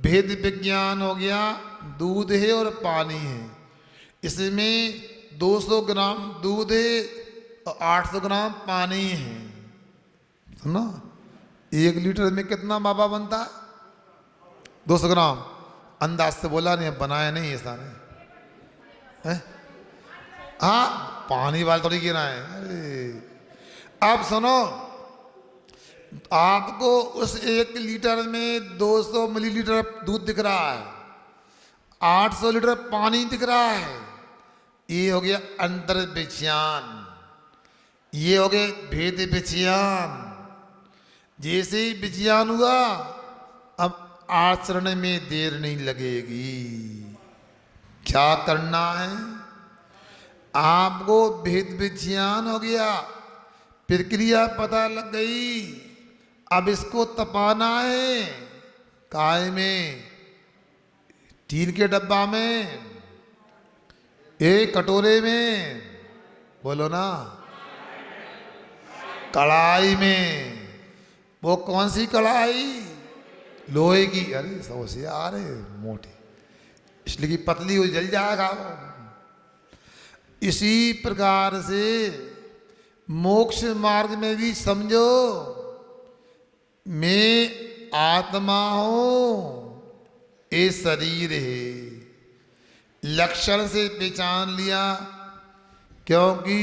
भेद विज्ञान हो गया, दूध है और पानी है। इसमें 200 ग्राम दूध है और 800 ग्राम पानी है। सुनो, 1 लीटर में कितना मावा बनता है? 200 ग्राम। अंदाज से बोला नहीं, बनाया नहीं ऐसा नहीं है। हाँ, पानी वाला थोड़ी गिरा है। अरे अब सुनो, आपको उस 1 लीटर में 200 मिलीलीटर दूध दिख रहा है, 800 लीटर पानी दिख रहा है। ये हो गया अंतर विज्ञान, ये हो गए भेद विज्ञान। जैसे ही विज्ञान हुआ, अब आचरण में देर नहीं लगेगी। क्या करना है? आपको भेद विज्ञान हो गया, प्रक्रिया पता लग गई। अब इसको तपाना है। काय में? टीन के डब्बा में, एक कटोरे में, बोलो ना, कढ़ाई में। वो कौन सी कढ़ाई? लोहे की। अरे सबसे आ रहे मोटी, इसलिए कि पतली हो जल जाएगा वो। इसी प्रकार से मोक्ष मार्ग में भी समझो, मैं आत्मा हूं, ये शरीर है। लक्षण से पहचान लिया, क्योंकि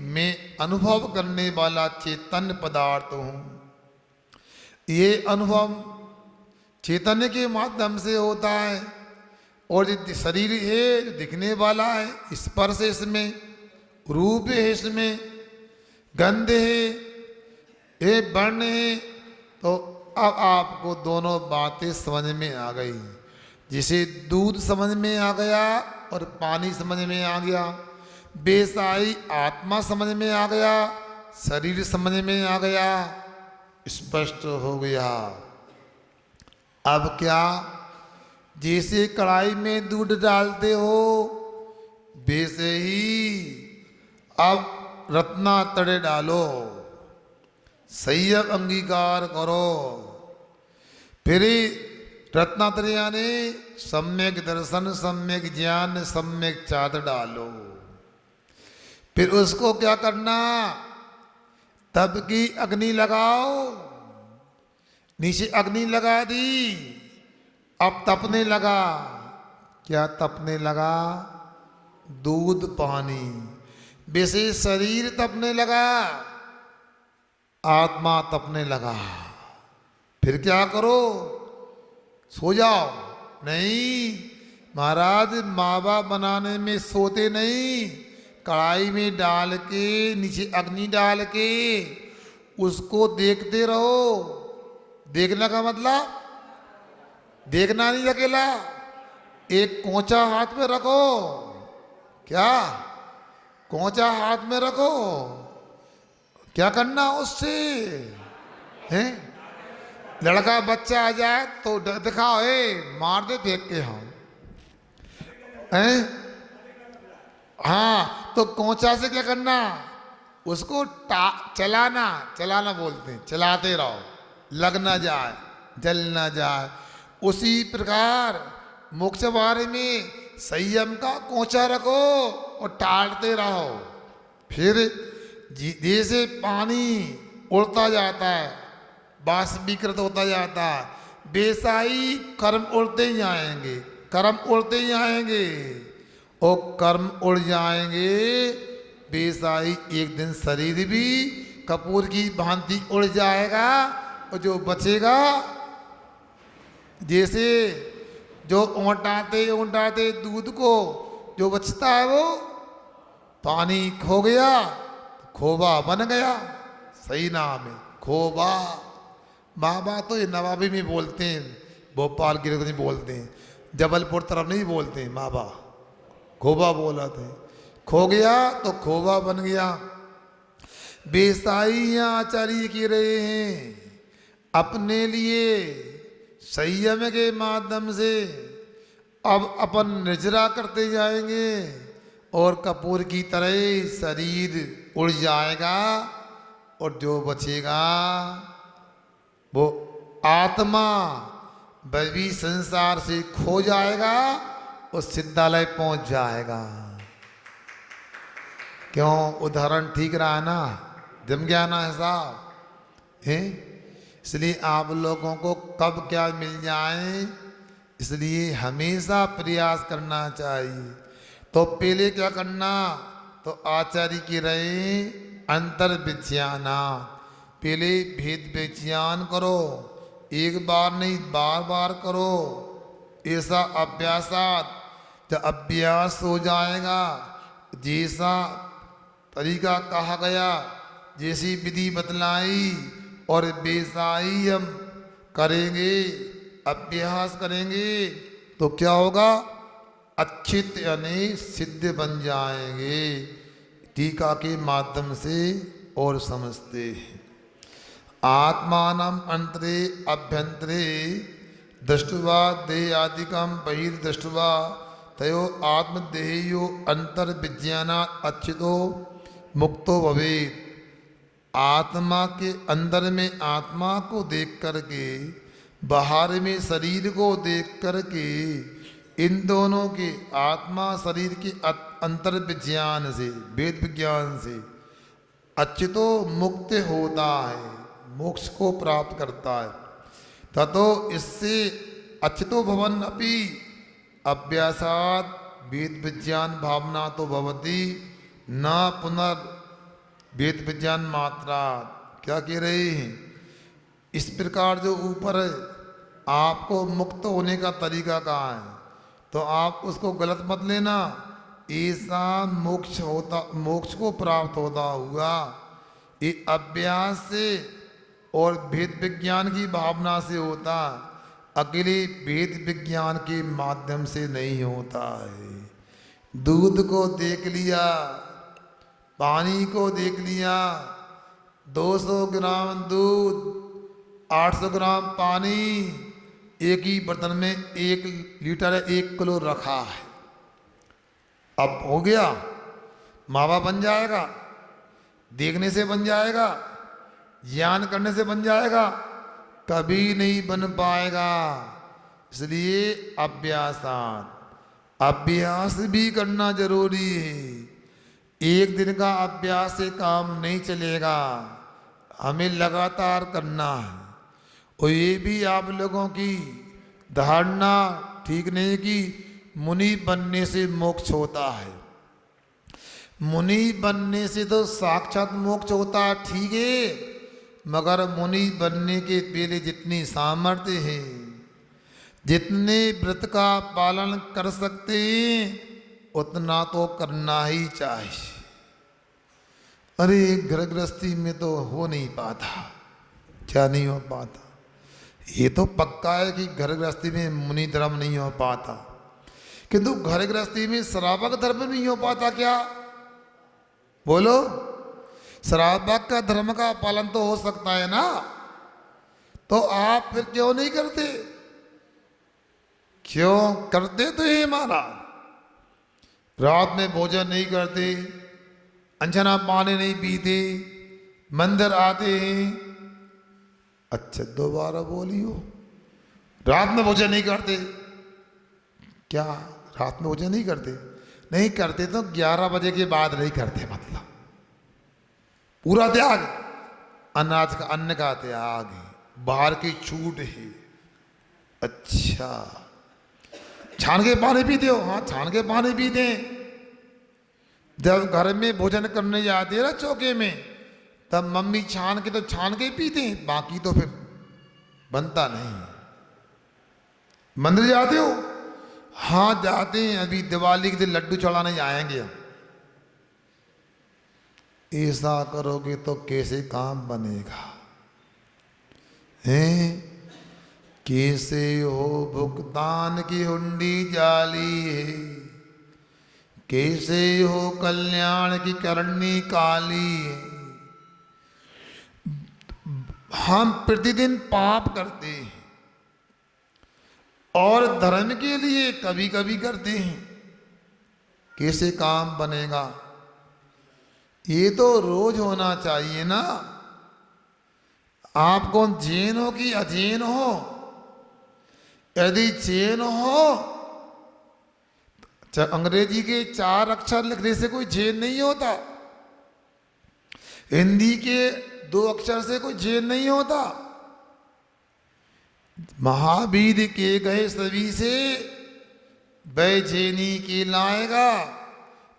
मैं अनुभव करने वाला चैतन्य पदार्थ हूं। ये अनुभव चैतन्य के माध्यम से होता है। और जो शरीर है, जो दिखने वाला है, स्पर्श है इसमें, रूप है इसमें, गंध है, ये वर्ण है। तो अब आपको दोनों बातें समझ में आ गई। जिसे दूध समझ में आ गया और पानी समझ में आ गया, बेसाई आत्मा समझ में आ गया, शरीर समझ में आ गया, स्पष्ट हो गया। अब क्या? जैसे कढ़ाई में दूध डालते हो, वैसे ही अब रत्नातड़े डालो, संयम अंगीकार करो। फिर रत्नातड़े यानी सम्यक दर्शन, सम्यक ज्ञान, सम्यक चाद डालो। फिर उसको क्या करना? तब की अग्नि लगाओ। नीचे अग्नि लगा दी, अब तपने लगा। क्या तपने लगा? दूध पानी। वैसे शरीर तपने लगा, आत्मा तपने लगा। फिर क्या करो? सो जाओ? नहीं महाराज, मावा बनाने में सोते नहीं। कढ़ाई में डाल के, नीचे अग्नि डाल के उसको देखते रहो। देखना का मतलब देखना नहीं अकेला, एक कोंचा हाथ में रखो। क्या? कोंचा हाथ में रखो। क्या करना उससे? हैं? लड़का बच्चा आ जाए तो दिखाओ, मार दे फेंक के हम। हैं? हाँ, तो कोंचा से क्या करना? उसको चलाना। चलाना बोलते हैं, चलाते रहो, लग ना जाए, जल ना जाए। उसी प्रकार मोक्ष बारे में संयम का कोंचा रखो और टालते रहो। फिर जैसे पानी उड़ता जाता है, बाष्पीकृत होता जाता है, बेसाई कर्म उड़ते ही आएंगे, कर्म उड़ते ही आएंगे। और कर्म उड़ जाएंगे, बेसाई एक दिन शरीर भी कपूर की भांति उड़ जाएगा। और जो बचेगा, जैसे जो ऊंटाते दूध को जो बचता है, वो पानी खो गया, खोबा बन गया। सही नाम है खोबा। बाबा तो ये नवाबी में बोलते हैं, भोपाल की नहीं बोलते हैं, जबलपुर तरफ नहीं बोलते हैं। बाबा खोबा बोला थे। खो गया तो खोबा बन गया। बेसाई यहाँ आचार्य कह रहे हैं, अपने लिए संयम के माध्यम से अब अपन निजरा करते जाएंगे और कपूर की तरह शरीर उड़ जाएगा। और जो बचेगा वो आत्मा वह भी संसार से खो जाएगा और सिद्धालय पहुंच जाएगा। क्यों? उदाहरण ठीक रहा है ना? जम गया ना हिसाब है? इसलिए आप लोगों को कब क्या मिल जाए, इसलिए हमेशा प्रयास करना चाहिए। तो पहले क्या करना? तो आचार्य की रहे अंतर विज्ञाना, पहले भेद विज्ञान करो, एक बार नहीं बार बार करो। ऐसा अभ्यासात जब अभ्यास हो जाएगा, जैसा तरीका कहा गया, जैसी विधि बतलाई और वैसा ही हम करेंगे, अभ्यास करेंगे, तो क्या होगा? अच्छित यानी सिद्ध बन जाएंगे। टीका के माध्यम से और समझते हैं। आत्मानम अंतरे अभ्यंतरे दृष्टवा देहादिकम बहिर्दृष्टवा तयो आत्मदेहियो अंतर विज्ञाना अच्छितो मुक्तो भवेत्। आत्मा के अंदर में आत्मा को देख करके, बाहर में शरीर को देख करके, इन दोनों के आत्मा शरीर के अंतर विज्ञान से, वेद विज्ञान से अच्छितो मुक्त होता है, मोक्ष को प्राप्त करता है। ततो इससे अच्छितो भवन अपि अभ्यासात वेद विज्ञान भावना तो भवती न पुनर् वेद विज्ञान मात्रा। क्या कह रहे हैं? इस प्रकार जो ऊपर आपको मुक्त होने का तरीका कहा है, तो आप उसको गलत मत लेना। ऐसा मोक्ष को प्राप्त होता हुआ ये अभ्यास से और वेद विज्ञान की भावना से होता, अकेले वेद विज्ञान के माध्यम से नहीं होता है। दूध को देख लिया, पानी को देख लिया, 200 ग्राम दूध, 800 ग्राम पानी, एक ही बर्तन में 1 लीटर 1 किलो रखा है। अब हो गया? मावा बन जाएगा? देखने से बन जाएगा? ज्ञान करने से बन जाएगा? कभी नहीं बन पाएगा। इसलिए अभ्यास भी करना जरूरी है। एक दिन का अभ्यास से काम नहीं चलेगा, हमें लगातार करना है। और ये भी आप लोगों की धारणा ठीक नहीं कि मुनि बनने से मोक्ष होता है। मुनि बनने से तो साक्षात मोक्ष होता है, ठीक है, मगर मुनि बनने के पहले जितनी सामर्थ्य है, जितने व्रत का पालन कर सकते हैं, उतना तो करना ही चाहिए। अरे घर गृहस्थी में तो हो नहीं पाता। क्या नहीं हो पाता? ये तो पक्का है कि घर गृहस्थी में मुनि धर्म नहीं हो पाता, किंतु घर गृहस्थी में श्रावक धर्म नहीं हो पाता। क्या बोलो? श्रावक का धर्म का पालन तो हो सकता है ना? तो आप फिर क्यों नहीं करते? क्यों करते? तो ये महाराज रात में भोजन नहीं करते, अंजना पानी नहीं पीते, मंदिर आते हैं। अच्छा दोबारा बोलियो, रात में भोजन नहीं करते? क्या रात में भोजन नहीं करते? नहीं करते तो 11 बजे के बाद नहीं करते, मतलब पूरा त्याग, अनाज का अन्न का त्याग है, बाहर की छूट है। अच्छा छान के पानी पीते हो? हाँ छान के पानी पीते हैं। जब घर में भोजन करने जाते हैं ना चौके में, तब मम्मी छान के तो छान के पीते हैं, बाकी तो फिर बनता नहीं। मंदिर जाते हो? हाँ जाते हैं, अभी दिवाली के दिन लड्डू चढ़ाने जाएंगे। ऐसा करोगे तो कैसे काम बनेगा? हैं? कैसे हो भुगतान की हुंडी जाली है, कैसे हो कल्याण की करनी काली है। हम प्रतिदिन पाप करते हैं और धर्म के लिए कभी कभी करते हैं, कैसे काम बनेगा? ये तो रोज होना चाहिए ना। आप कौन जैन हो कि अजैन हो? यदि चैन हो, अंग्रेजी के 4 अक्षर लिखने से कोई चैन नहीं होता, हिंदी के 2 अक्षर से कोई चैन नहीं होता। महावीर के गए सभी से बेचैनी की लाएगा,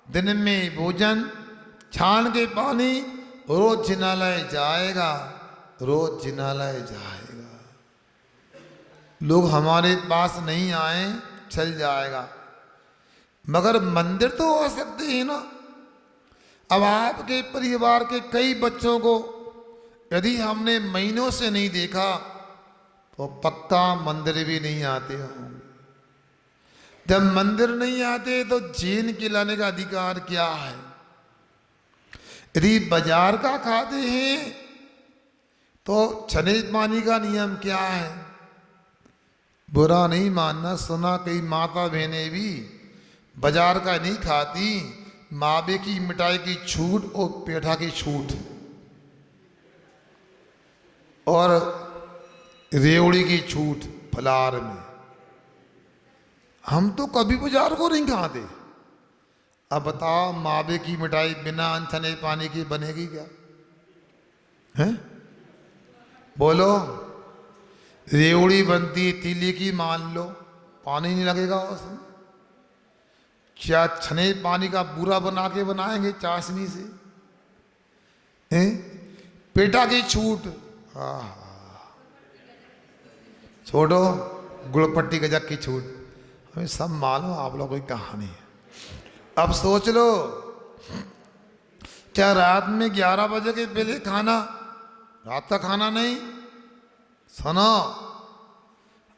दिन में भोजन छान के पानी, रोज जिनालय जाएगा, रोज जिनालय जाएगा। लोग हमारे पास नहीं आए चल जाएगा, मगर मंदिर तो हो सकते हैं ना। अब आपके परिवार के कई बच्चों को यदि हमने महीनों से नहीं देखा तो पक्का मंदिर भी नहीं आते होंगे। जब मंदिर नहीं आते तो चैन खिलाने का अधिकार क्या है? यदि बाजार का खाते हैं तो चने पानी का नियम क्या है? बुरा नहीं मानना, सुना कई माता बहनें भी बाजार का नहीं खाती, मावे की मिठाई की छूट और पेठा की छूट और रेवड़ी की छूट फलार में। हम तो कभी बाजार को नहीं खाते। अब बताओ, मावे की मिठाई बिना अनछने पानी की बनेगी क्या? हैं? बोलो। रेवड़ी बनती तीली की, मान लो पानी नहीं लगेगा उसमें। क्या छने पानी का बूरा बना के बनाएंगे चाशनी से? हैं? पेटा की छूट, हाँ, छोड़ो, गुड़पट्टी गजक की छूट, हमें सब मालूम आप लोगों की कहानी है। अब सोच लो, क्या रात में 11 बजे के पहले खाना, रात का खाना नहीं? सुनो,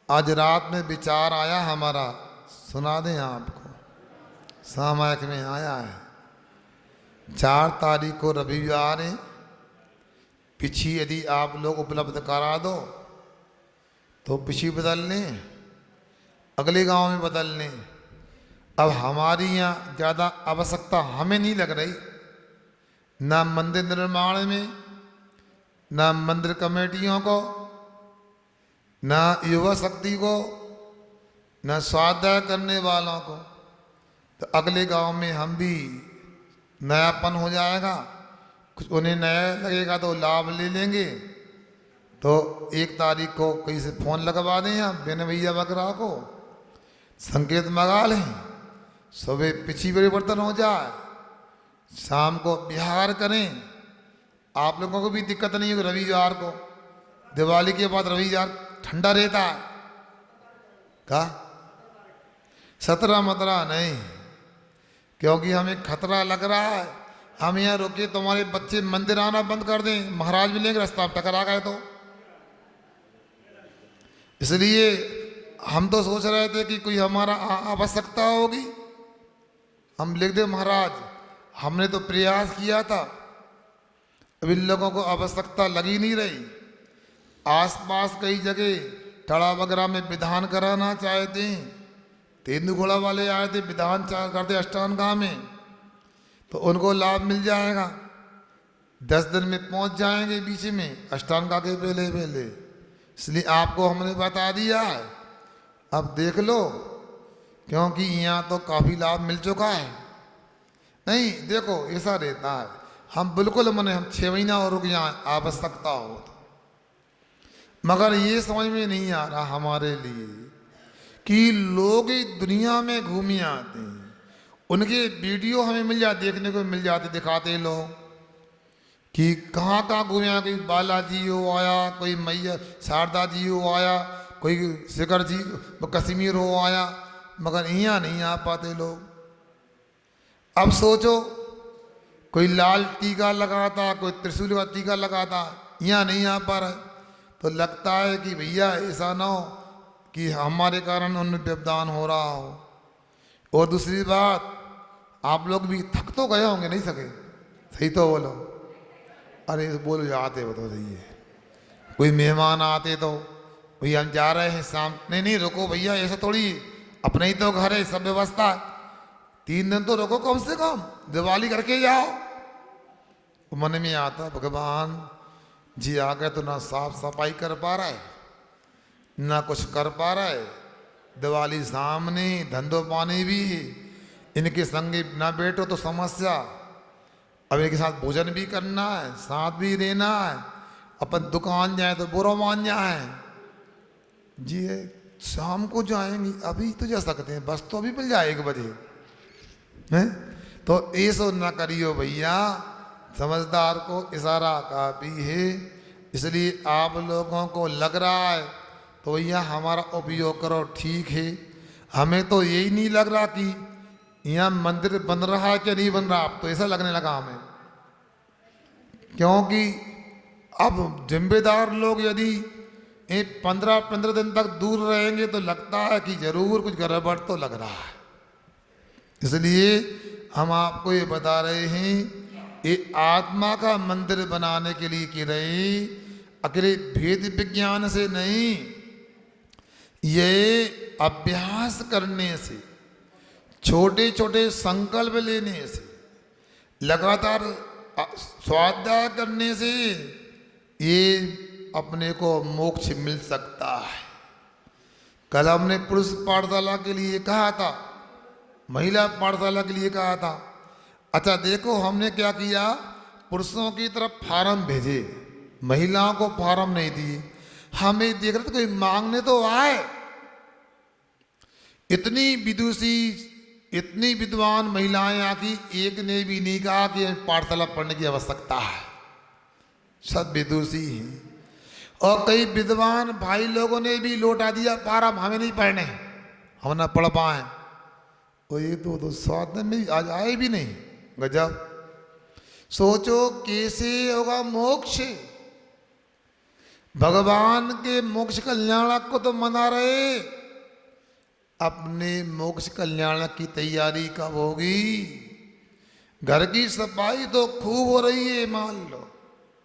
आज रात में विचार आया हमारा, सुना दें आपको, सामायिक में आया है। 4 तारीख को रविवार है, पिछी यदि आप लोग उपलब्ध करा दो तो पिछी बदल लें, अगले गांव में बदल लें। अब हमारी यहाँ ज़्यादा आवश्यकता हमें नहीं लग रही, ना मंदिर निर्माण में, ना मंदिर कमेटियों को, ना युवा शक्ति को, ना स्वाध्याय करने वालों को। तो अगले गांव में हम भी नयापन हो जाएगा, कुछ उन्हें नया लगेगा तो लाभ ले लेंगे। तो 1 तारीख को कहीं से फ़ोन लगवा दें या बेन भैया वगैरह को संकेत मंगा लें, सुबह पिछी परिवर्तन हो जाए, शाम को बिहार करें। आप लोगों को भी दिक्कत नहीं होगी। रविवार को, दिवाली के बाद रविवार ठंडा रहता है का 17-17 नहीं, क्योंकि हमें खतरा लग रहा है। हम यहाँ रुके, तुम्हारे बच्चे मंदिर आना बंद कर दें, महाराज मिलेंगे रास्ता में टकरा गए तो। इसलिए हम तो सोच रहे थे कि कोई हमारा आवश्यकता होगी, हम लिख दे महाराज, हमने तो प्रयास किया था, अब इन लोगों को आवश्यकता लगी नहीं रही। आसपास कई जगह टड़ा वगैरह में विधान कराना चाहते हैं, तेंदुघोड़ा वाले आए थे, विधान करते अष्टांगा में, तो उनको लाभ मिल जाएगा। 10 दिन में पहुंच जाएंगे बीच में अष्टांगा के पहले पहले। इसलिए आपको हमने बता दिया है, अब देख लो, क्योंकि यहाँ तो काफ़ी लाभ मिल चुका है। नहीं देखो, ऐसा रहता है, हम बिल्कुल मने हम 6 महीना और रुक जाए आवश्यकता हो तो। मगर ये समझ में नहीं आ रहा हमारे लिए कि लोग इस दुनिया में घूमे आते हैं, उनके वीडियो हमें मिल जाते, देखने को मिल जाते, दिखाते लोग कि कहाँ कहाँ घूमे आया। कोई बालाजी हो आया, कोई मैया शारदा जी हो आया, कोई शिखर जी कश्मीर हो आया, मगर यहाँ नहीं आ पाते लोग। अब सोचो, कोई लाल टीका लगाता, कोई त्रिशूल का टीका लगाता, यहाँ नहीं आ पा रहा। तो लगता है कि भैया ऐसा ना हो कि हमारे कारण उन्हें व्यवधान हो रहा हो। और दूसरी बात, आप लोग भी थक तो गए होंगे, नहीं सके? सही तो बोलो, अरे बोलो आते हो तो सही है। कोई मेहमान आते तो भैया हम जा रहे हैं शाम, नहीं रुको भैया, ऐसा थोड़ी, अपने ही तो घर है, सब व्यवस्था, 3 दिन तो रुको कम से कम, दिवाली करके जाओ। मन में आता भगवान जी आ गए तो ना साफ सफाई कर पा रहा है, ना कुछ कर पा रहा है, दिवाली सामने, धंधो पानी भी, इनके संगे ना बैठो तो समस्या। अब इनके साथ भोजन भी करना है, साथ भी रहना है, अपन दुकान जाए तो बुरा मान जाए जी, शाम को जाएंगे, अभी तो जा सकते हैं, बस तो अभी मिल जाए 1 बजे हैं। तो ऐसा ना करियो भैया, समझदार को इशारा काफी है। इसलिए आप लोगों को लग रहा है तो भैया हमारा उपयोग करो, ठीक है। हमें तो यही नहीं लग रहा कि यहाँ मंदिर बन रहा है कि नहीं बन रहा, अब तो ऐसा लगने लगा हमें, क्योंकि अब जिम्मेदार लोग यदि 15 दिन तक दूर रहेंगे तो लगता है कि जरूर कुछ गड़बड़ तो लग रहा है। इसलिए हम आपको ये बता रहे हैं, ये आत्मा का मंदिर बनाने के लिए की रही, अकेले भेद विज्ञान से नहीं, ये अभ्यास करने से, छोटे छोटे संकल्प लेने से, लगातार स्वाध्याय करने से ये अपने को मोक्ष मिल सकता है। कल हमने पुरुष पाठशाला के लिए कहा था, महिला पाठशाला के लिए कहा था। अच्छा देखो हमने क्या किया, पुरुषों की तरफ फार्म भेजे, महिलाओं को फार्म नहीं दिए। हमें देख रहे थे कोई मांगने तो आए। इतनी विदुषी, इतनी विद्वान महिलाएं आकी, एक ने भी नहीं कहा कि पाठशाला पढ़ने की आवश्यकता है। सब विदुषी हैं। और कई विद्वान भाई लोगों ने भी लौटा दिया फार्म, हमें नहीं पढ़ने, हम ना पढ़ पाए। तो ये तो स्वाद में आज आए भी नहीं। गजब। सोचो कैसे होगा मोक्ष। भगवान के मोक्ष कल्याण को तो मना रहे, अपने मोक्ष कल्याण की तैयारी कब होगी? घर की सफाई तो खूब हो रही है, मान लो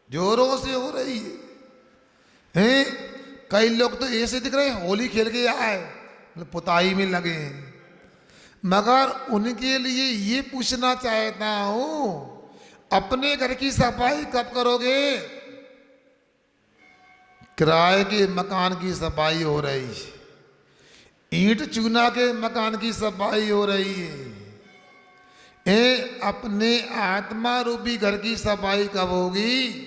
जोरों से हो रही है, हैं? कई लोग तो ऐसे दिख रहे हैं होली खेल के आए, पुताई में लगे हैं। मगर उनके लिए ये पूछना चाहता हूं, अपने घर की सफाई कब करोगे? किराए के मकान की सफाई हो रही है, ईंट चूना के मकान की सफाई हो रही है, अपने आत्मा रूपी घर की सफाई कब होगी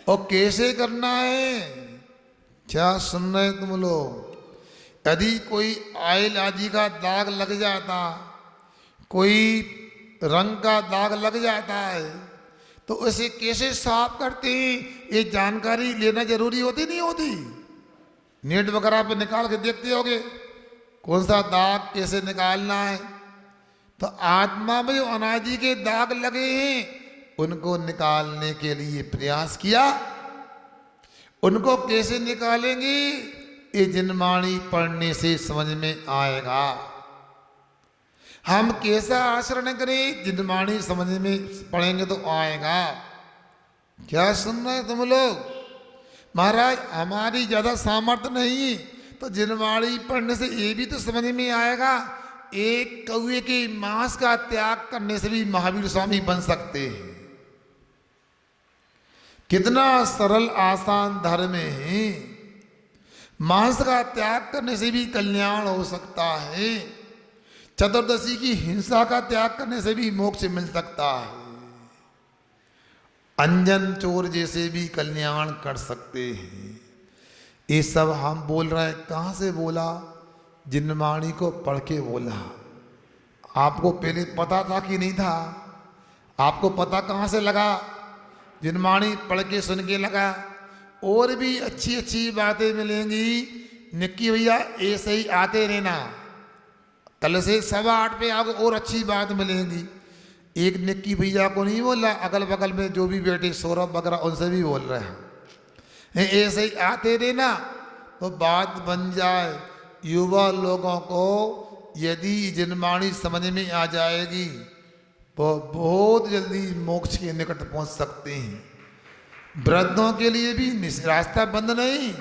और कैसे करना है? क्या सुन रहे तुम लोग? यदि कोई आयल आदि का दाग लग जाता, कोई रंग का दाग लग जाता है, तो उसे कैसे साफ करते हैं, ये जानकारी लेना जरूरी होती नहीं होती? नेट वगैरह पे निकाल के देखते होगे कौन सा दाग कैसे निकालना है। तो आत्मा में जो अनादि के दाग लगे हैं, उनको निकालने के लिए प्रयास किया। उनको कैसे निकालेंगे? ये जिनवाणी पढ़ने से समझ में आएगा। हम कैसा आचरण करें, जिनवाणी समझ में पढ़ेंगे तो आएगा। क्या सुन रहे तुम लोग? महाराज हमारी ज्यादा सामर्थ्य नहीं, तो जिनवाणी पढ़ने से ये भी तो समझ में आएगा। एक कौवे के मांस का त्याग करने से भी महावीर स्वामी बन सकते हैं। कितना सरल आसान धर्म है। मांस का त्याग करने से भी कल्याण हो सकता है। चतुर्दशी की हिंसा का त्याग करने से भी मोक्ष मिल सकता है। अंजन चोर जैसे भी कल्याण कर सकते हैं। ये सब हम बोल रहे हैं, कहाँ से बोला? जिनवाणी को पढ़ के बोला। आपको पहले पता था कि नहीं था? आपको पता कहाँ से लगा? जिनवाणी पढ़ के सुन के लगा। और भी अच्छी अच्छी बातें मिलेंगी। निक्की भैया ऐसे ही आते रहना, कल से 8:15 पे आओगे और अच्छी बात मिलेंगी। एक निक्की भैया को नहीं बोल रहा, अगल बगल में जो भी बेटे सौरभ वगैरह उनसे भी बोल रहे हैं। ऐसे ही आते रहना तो बात बन जाए। युवा लोगों को यदि जिनवाणी समझ में आ जाएगी तो बहुत जल्दी मोक्ष के निकट पहुंच सकते हैं। वृद्धों के लिए भी रास्ता बंद नहीं।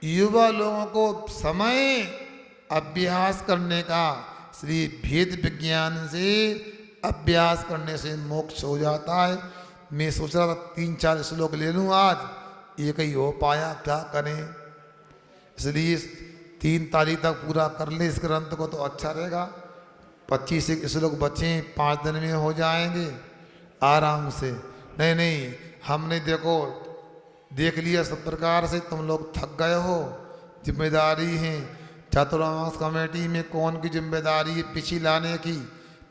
युवा लोगों को समय अभ्यास करने का, इसलिए भेद विज्ञान से अभ्यास करने से मोक्ष हो जाता है। मैं सोच रहा था 3-4 श्लोक ले लूँ आज, ये कहीं हो पाया, क्या करें? इसलिए 3 तारीख तक पूरा कर ले इस ग्रंथ को तो अच्छा रहेगा। 25 श्लोक बचे, 5 दिन में हो जाएंगे आराम से। नहीं नहीं, हमने देखो देख लिया सब प्रकार से, तुम लोग थक गए हो। जिम्मेदारी है चातुर्मास कमेटी में कौन की जिम्मेदारी है पिछी लाने की।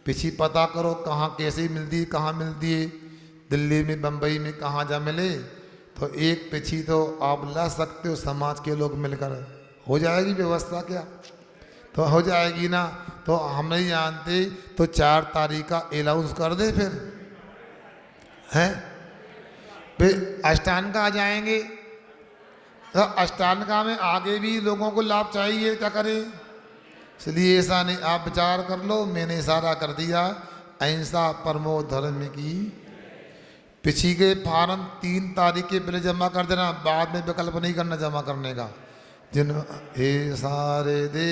पिछी पता करो कहाँ कैसे मिलती है, कहाँ मिलती है, दिल्ली में बम्बई में कहाँ जा मिले। तो एक पिछी तो आप ला सकते हो, समाज के लोग मिलकर हो जाएगी व्यवस्था क्या? तो हो जाएगी ना। तो हम नहीं जानते तो 4 तारीख का अनाउंस कर दे फिर, हैं? फिर अष्टांगा आ जाएंगे, तो अष्टांगा में आगे भी लोगों को लाभ चाहिए, क्या करें? इसलिए ऐसा नहीं, आप विचार कर लो, मैंने इशारा कर दिया। अहिंसा परमो धर्म की। पिछी के फार्म 3 तारीख के पहले जमा कर देना, बाद में विकल्प नहीं करना जमा करने का। जिन हे सारे दे